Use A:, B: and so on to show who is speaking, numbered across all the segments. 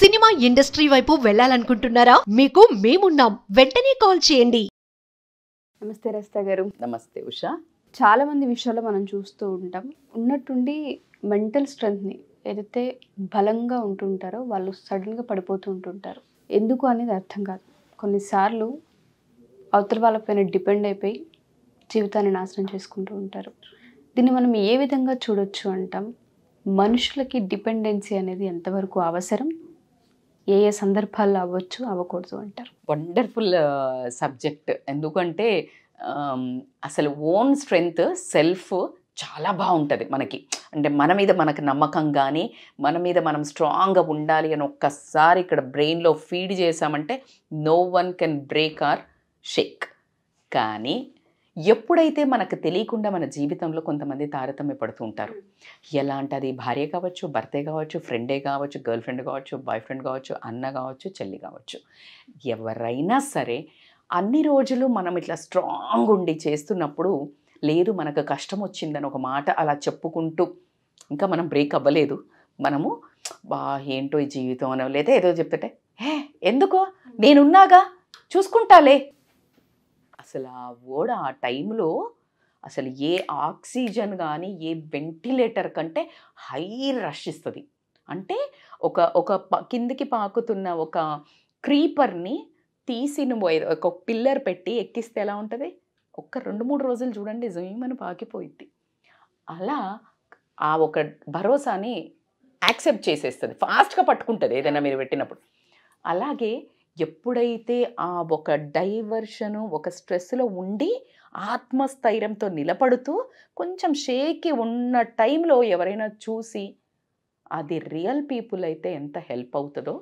A: Cinema industry వైపు వెళ్ళాలనుకుంటున్నారా? మీకు మేమున్నాం. వెంటనే కాల్ చేయండి.
B: నమస్తే రస్తా గారు.
C: నమస్తే ఉషా.
B: చాలా మంది విషయాల్లో మనం చూస్తూ ఉంటాం, ఉన్నట్టుండి మెంటల్ స్ట్రెంగ్త్ని ఏదైతే బలంగా ఉంటుంటారో వాళ్ళు సడన్గా పడిపోతూ ఉంటుంటారు. ఎందుకు అనేది అర్థం కాదు. కొన్నిసార్లు అవతల వాళ్ళపైన డిపెండ్ అయిపోయి జీవితాన్ని నాశనం చేసుకుంటూ ఉంటారు. దీన్ని మనం ఏ విధంగా చూడొచ్చు అంటాం? మనుషులకి డిపెండెన్సీ అనేది ఎంతవరకు అవసరం? ఏ ఏ సందర్భాల్లో అవ్వచ్చు, అవ్వకూడదు అంటారు?
C: Wonderful subject. ఎందుకంటే అసలు ఓన్ స్ట్రెంగ్త్ సెల్ఫ్ చాలా బాగుంటుంది మనకి. అంటే మన మీద మనకు నమ్మకం కానీ, మన మీద మనం స్ట్రాంగ్గా ఉండాలి అని ఒక్కసారి ఇక్కడ బ్రెయిన్లో ఫీడ్ చేసామంటే no one can break or shake. కానీ ఎప్పుడైతే మనకు తెలియకుండా మన జీవితంలో కొంతమంది తారతమ్య పడుతూ ఉంటారు. ఎలా అంటే అది భార్య కావచ్చు, భర్తే కావచ్చు, ఫ్రెండే కావచ్చు, గర్ల్ ఫ్రెండ్ కావచ్చు, బాయ్ ఫ్రెండ్ కావచ్చు, అన్న కావచ్చు, చెల్లి కావచ్చు, ఎవరైనా సరే అన్ని రోజులు మనం ఇట్లా స్ట్రాంగ్ ఉండి చేస్తున్నప్పుడు లేదు మనకు కష్టం వచ్చిందని ఒక మాట అలా చెప్పుకుంటూ ఇంకా మనం బ్రేక్ అవ్వలేదు, మనము బా ఏంటో ఈ జీవితం అనో లేదా ఏదో చెప్తుంటే ఎందుకో నేనున్నాగా చూసుకుంటాలే. అసలు ఆ వర్డ్ ఆ టైంలో అసలు ఏ ఆక్సిజన్ కానీ ఏ వెంటిలేటర్ కంటే హై రష్ ఇస్తుంది. అంటే ఒక కిందికి పాకుతున్న ఒక క్రీపర్ని తీసి నువ్వు ఒక పిల్లర్ పెట్టి ఎక్కిస్తే ఎలా ఉంటుంది? ఒక్క 2-3 రోజులు చూడండి జమీమని పాకిపోయిద్ది. అలా ఆ ఒక భరోసాని యాక్సెప్ట్ చేసేస్తుంది, ఫాస్ట్గా పట్టుకుంటుంది ఏదైనా మీరు పెట్టినప్పుడు. అలాగే ఎప్పుడైతే ఆ ఒక డైవర్షను ఒక స్ట్రెస్లో ఉండి ఆత్మస్థైర్యంతో నిలబడుతూ కొంచెం షేకి ఉన్న టైంలో ఎవరైనా చూసి అది రియల్ పీపుల్ అయితే ఎంత హెల్ప్ అవుతుందో,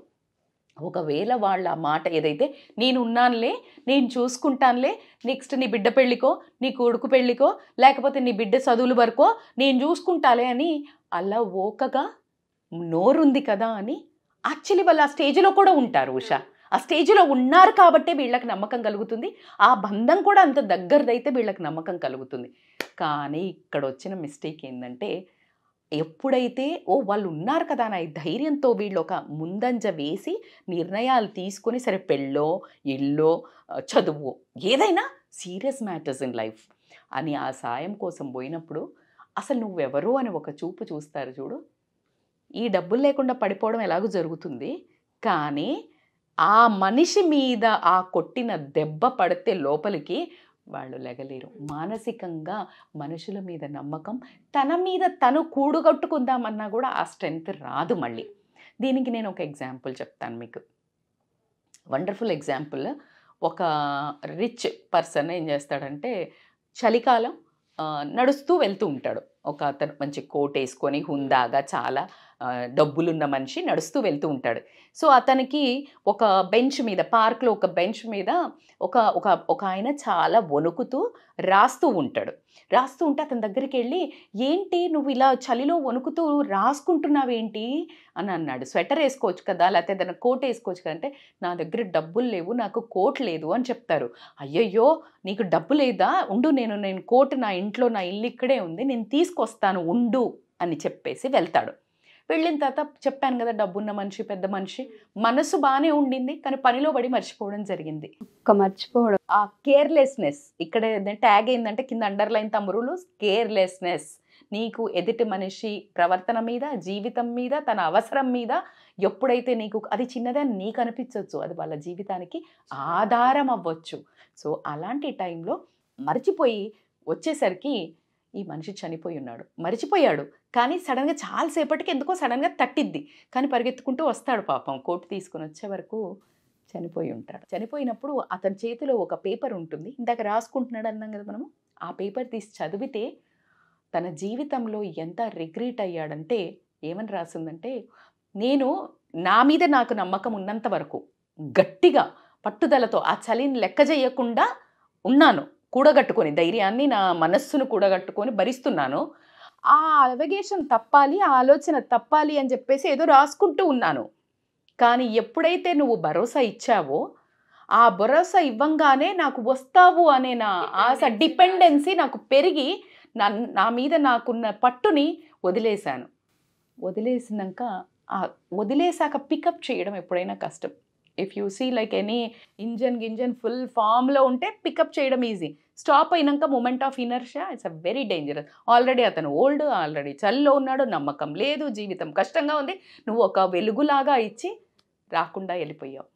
C: ఒకవేళ వాళ్ళ మాట ఏదైతే నేను ఉన్నానులే, నేను చూసుకుంటానులే, నెక్స్ట్ నీ బిడ్డ పెళ్ళికో, నీ కొడుకు పెళ్ళికో, లేకపోతే నీ బిడ్డ చదువుల వరకో నేను చూసుకుంటాలే అని అలా ఓకగా నోరుంది కదా అని యాక్చువల్లీ వాళ్ళు ఆ స్టేజ్లో కూడా ఉంటారు ఉషా. ఆ స్టేజ్లో ఉన్నారు కాబట్టే వీళ్ళకి నమ్మకం కలుగుతుంది. ఆ బంధం కూడా అంత దగ్గరదైతే వీళ్ళకి నమ్మకం కలుగుతుంది. కానీ ఇక్కడ వచ్చిన మిస్టేక్ ఏంటంటే ఎప్పుడైతే వాళ్ళు ఉన్నారు కదా అని ధైర్యంతో వీళ్ళు ఒక ముందంజ వేసి నిర్ణయాలు తీసుకొని సరే పెళ్ళో ఇల్లో చదువు ఏదైనా సీరియస్ మ్యాటర్స్ ఇన్ లైఫ్ అని ఆ సాయం కోసం పోయినప్పుడు అసలు నువ్వెవరు అని ఒక చూపు చూస్తారు చూడు. ఈ డబ్బులు లేకుండా పడిపోవడం ఎలాగో జరుగుతుంది, కానీ ఆ మనిషి మీద ఆ కొట్టిన దెబ్బ పడితే లోపలికి వాళ్ళు లెగలేరు. మానసికంగా మనుషుల మీద నమ్మకం, తన మీద తను కూడుగట్టుకుందామన్నా కూడా ఆ స్ట్రెంగ్త్ రాదు మళ్ళీ. దీనికి నేను ఒక ఎగ్జాంపుల్ చెప్తాను మీకు, వండర్ఫుల్ ఎగ్జాంపుల్. ఒక రిచ్ పర్సన్ ఏం చేస్తాడంటే చలికాలం నడుస్తూ వెళ్తూ ఉంటాడు. ఒక అతను మంచి కోట్ వేసుకొని హుందాగా చాలా డబ్బులున్న మనిషి నడుస్తూ వెళ్తూ ఉంటాడు. సో అతనికి ఒక బెంచ్ మీద, పార్క్లో ఒక బెంచ్ మీద ఒక ఒక ఒక ఆయన చాలా వణుకుతూ రాస్తూ ఉంటాడు. రాస్తూ ఉంటే అతని దగ్గరికి వెళ్ళి ఏంటి నువ్వు ఇలా చలిలో వణుకుతూ రాసుకుంటున్నావేంటి అని అన్నాడు. స్వెటర్ వేసుకోవచ్చు కదా, లేకపోతే ఏదైనా కోట్ వేసుకోవచ్చు కదా అంటే నా దగ్గర డబ్బులు లేవు, నాకు కోట్ లేదు అని చెప్తారు. అయ్యయ్యో నీకు డబ్బు లేదా, ఉండు నేను కోట్ నా ఇంట్లో, నా ఇల్లు ఇక్కడే ఉంది, నేను తీసుకొస్తాను ఉండు అని చెప్పేసి వెళ్తాడు. వెళ్ళిన తర్వాత చెప్పాను కదా డబ్బున్న మనిషి, పెద్ద మనిషి, మనసు బాగానే ఉండింది కానీ పనిలో పడి మర్చిపోవడం జరిగింది.
B: మర్చిపోవడం,
C: ఆ కేర్లెస్నెస్ ఇక్కడ ట్యాగ్ ఏంటంటే కింద అండర్లైన్ తమ్మురులు, కేర్లెస్నెస్. నీకు ఎదుటి మనిషి ప్రవర్తన మీద, జీవితం మీద, తన అవసరం మీద ఎప్పుడైతే నీకు అది చిన్నదే నీకు అనిపించవచ్చు, అది వాళ్ళ జీవితానికి ఆధారం అవ్వచ్చు. సో అలాంటి టైంలో మర్చిపోయి వచ్చేసరికి ఈ మనిషి చనిపోయి ఉన్నాడు, మర్చిపోయాడు. కానీ సడన్గా చాలాసేపటికి ఎందుకో సడన్గా తట్టిద్ది, కానీ పరిగెత్తుకుంటూ వస్తాడు పాపం. కోట్ తీసుకుని వచ్చే వరకు చనిపోయి ఉంటాడు. చనిపోయినప్పుడు అతని చేతిలో ఒక పేపర్ ఉంటుంది, ఇందాక రాసుకుంటున్నాడు అన్నాం కదా మనము. ఆ పేపర్ తీసి చదివితే తన జీవితంలో ఎంత రిగ్రెట్ అయ్యాడంటే ఏమని రాసిందంటే, నేను నా మీద నాకు నమ్మకం ఉన్నంత వరకు గట్టిగా పట్టుదలతో ఆ చలిని లెక్క చేయకుండా ఉన్నాను, కూడగట్టుకొని ధైర్యాన్ని నా మనస్సును కూడగట్టుకొని భరిస్తున్నాను. ఆ అవగేషన్ తప్పాలి, ఆ ఆలోచన తప్పాలి అని చెప్పేసి ఏదో రాసుకుంటూ ఉన్నాను. కానీ ఎప్పుడైతే నువ్వు భరోసా ఇచ్చావో ఆ భరోసా ఇవ్వంగానే నాకు వస్తావు అనే నా ఆశ, డిపెండెన్సీ నాకు పెరిగి నా మీద నాకున్న పట్టుని వదిలేశాను. వదిలేసినాక వదిలేసాక పికప్ చేయడం ఎప్పుడైనా కష్టం. If you see like any engine full ఫామ్లో ఉంటే పికప్ చేయడం ఈజీ. స్టాప్ అయినాక moment of inertia it's a very dangerous. Already అతను ఓల్డ్, ఆల్రెడీ చలిలో ఉన్నాడు, నమ్మకం లేదు, జీవితం కష్టంగా ఉంది. నువ్వు ఒక వెలుగులాగా ఇచ్చి రాకుండా వెళ్ళిపోయావు,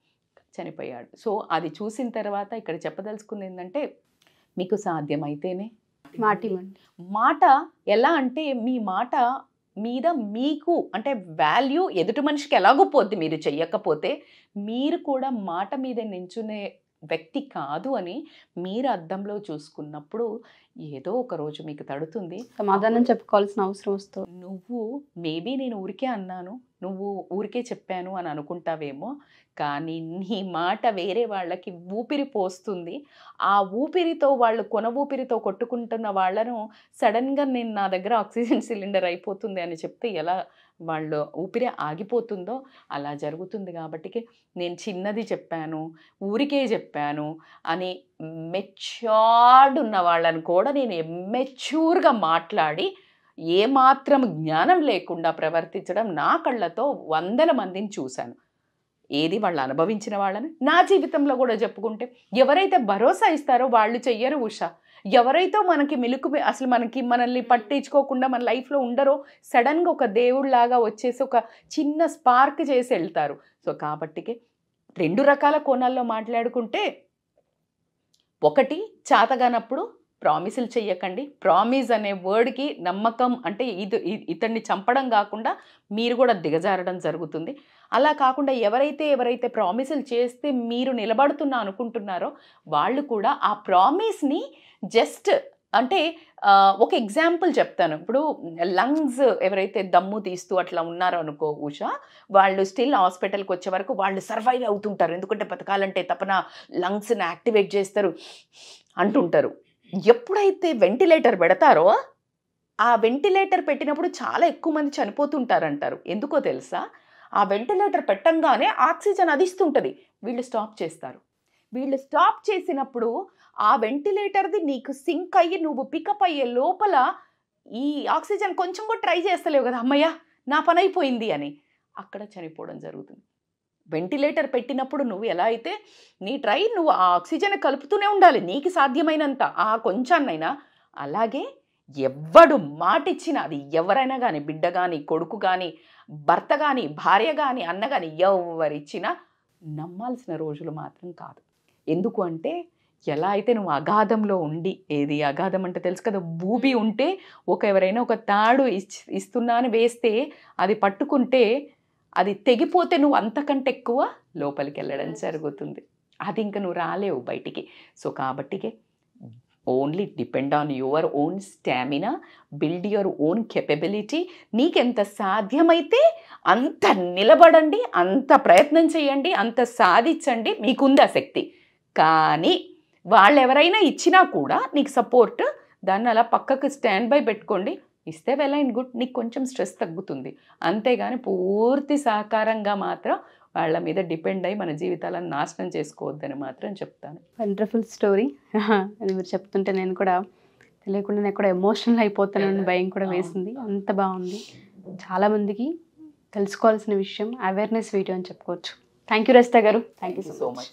C: చనిపోయాడు. సో అది చూసిన తర్వాత ఇక్కడ చెప్పదలుచుకుంది ఏంటంటే, మీకు సాధ్యమైతేనే మాట ఎలా అంటే, మీ మాట మీద మీకు అంటే వాల్యూ ఎదుటి మనిషికి ఎలాగో పోద్ది మీరు చెయ్యకపోతే. మీరు కూడా మాట మీద నించునే వ్యక్తి కాదు అని మీరు అద్దంలో చూసుకున్నప్పుడు ఏదో ఒక రోజు మీకు తడుతుంది,
B: సమాధానం చెప్పుకోవాల్సిన అవసరం వస్తుంది.
C: నువ్వు మేబీ నేను ఊరికే అన్నాను, నువ్వు ఊరికే చెప్పాను అని అనుకుంటావేమో, కానీ నీ మాట వేరే వాళ్ళకి ఊపిరి పోస్తుంది. ఆ ఊపిరితో వాళ్ళు కొన ఊపిరితో కొట్టుకుంటున్న వాళ్ళను సడన్గా నేను నా దగ్గర ఆక్సిజన్ సిలిండర్ అయిపోతుంది అని చెప్తే ఎలా వాళ్ళు ఊపిరి ఆగిపోతుందో అలా జరుగుతుంది. కాబట్టి నేను చిన్నది చెప్పాను, ఊరికే చెప్పాను అని మెచ్యూర్డ్ ఉన్న వాళ్ళని కూడా నేను ఎమ్మెచ్యూర్గా మాట్లాడి ఏమాత్రం జ్ఞానం లేకుండా ప్రవర్తించడం నా కళ్ళతో 100 మందిని చూశాను. ఏది వాళ్ళు అనుభవించిన వాళ్ళని నా జీవితంలో కూడా చెప్పుకుంటే, ఎవరైతే భరోసా ఇస్తారో వాళ్ళు చెయ్యరు ఉషా. ఎవరైతే మనకి అసలు మనల్ని పట్టించుకోకుండా మన లైఫ్లో ఉండరో సడన్గా ఒక దేవుడిలాగా వచ్చేసి ఒక చిన్న స్పార్క్ చేసి వెళ్తారు. సో కాబట్టి 2 రకాల కోణాల్లో మాట్లాడుకుంటే, ఒకటి చేతగానప్పుడు ప్రామిసులు చెయ్యకండి. ప్రామిస్ అనే వర్డ్కి నమ్మకం అంటే ఇతన్ని చంపడం కాకుండా మీరు కూడా దిగజారడం జరుగుతుంది. అలా కాకుండా ఎవరైతే ప్రామిసులు చేస్తే మీరు నిలబడుతున్నా అనుకుంటున్నారో వాళ్ళు కూడా ఆ ప్రామిస్ని జస్ట్ అంటే ఒక ఎగ్జాంపుల్ చెప్తాను. ఇప్పుడు లంగ్స్ ఎవరైతే దమ్ము తీస్తూ అట్లా ఉన్నారో అనుకో ఉషా, వాళ్ళు స్టిల్ హాస్పిటల్కి వచ్చే వరకు వాళ్ళు సర్వైవ్ అవుతుంటారు. ఎందుకంటే బతకాలంటే తపన, లంగ్స్ని యాక్టివేట్ చేస్తారు అంటుంటారు. ఎప్పుడైతే వెంటిలేటర్ పెడతారో ఆ వెంటిలేటర్ పెట్టినప్పుడు చాలా ఎక్కువ మంది చనిపోతుంటారంటారు. ఎందుకో తెలుసా? ఆ వెంటిలేటర్ పెట్టంగానే ఆక్సిజన్ అదిస్తుంటుంది, వీళ్ళు స్టాప్ చేస్తారు. వీళ్ళు స్టాప్ చేసినప్పుడు ఆ వెంటిలేటర్ది నీకు సింక్ అయ్యి నువ్వు పికప్ అయ్యే లోపల ఈ ఆక్సిజన్ కొంచెం కూడా ట్రై చేస్తలేవు కదా, అమ్మయ్య నా పని అయిపోయింది అని అక్కడ చనిపోవడం జరుగుతుంది. వెంటిలేటర్ పెట్టినప్పుడు నువ్వు ఎలా అయితే నువ్వు ఆ ఆక్సిజన్ కలుపుతూనే ఉండాలి నీకు సాధ్యమైనంత ఆ కొంచాన్నైనా. అలాగే ఎవ్వడు మాటిచ్చినా, అది ఎవరైనా కానీ, బిడ్డ కానీ, కొడుకు కానీ, భర్త కానీ, భార్య కానీ, అన్న కానీ, ఎవరిచ్చినా నమ్మాల్సిన రోజులు మాత్రం కాదు. ఎందుకు అంటే, ఎలా అయితే నువ్వు అగాధంలో ఉండి, ఏది అగాధం అంటే తెలుసు కదా, భూమి ఉంటే ఎవరైనా ఒక తాడు ఇస్తున్నాను వేస్తే అది పట్టుకుంటే అది తెగిపోతే నువ్వు అంతకంటే ఎక్కువ లోపలికి వెళ్ళడం జరుగుతుంది. అది ఇంకా నువ్వు రాలేవు బయటికి. సో కాబట్టి only depend on your own stamina, build your own capability. నీకెంత సాధ్యమైతే అంత నిలబడండి, అంత ప్రయత్నం చేయండి, అంత సాధించండి, మీకుంది ఆ శక్తి. కానీ వాళ్ళు ఎవరైనా ఇచ్చినా కూడా నీకు సపోర్ట్, దాన్ని అలా పక్కకు స్టాండ్ బై పెట్టుకోండి. ఇస్తే వెల్ అండ్ గుడ్, నీకు కొంచెం స్ట్రెస్ తగ్గుతుంది. అంతేగాని పూర్తి సహకారంగా మాత్రం వాళ్ళ మీద డిపెండ్ అయ్యి మన జీవితాలను నాశనం చేసుకోవద్దని మాత్రం చెప్తాను.
B: Wonderful story. అది మీరు చెప్తుంటే నేను కూడా తెలియకుండా నేను కూడా ఎమోషనల్ అయిపోతానని భయం కూడా వేసింది. అంత బాగుంది. చాలామందికి తెలుసుకోవాల్సిన విషయం, అవేర్నెస్ వీడియో అని చెప్పుకోవచ్చు. థ్యాంక్ యూ రజిత గారు.
C: Thank you so much.